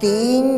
3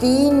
3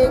1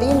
3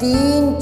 3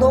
2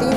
3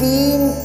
3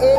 1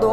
2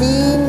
3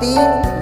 3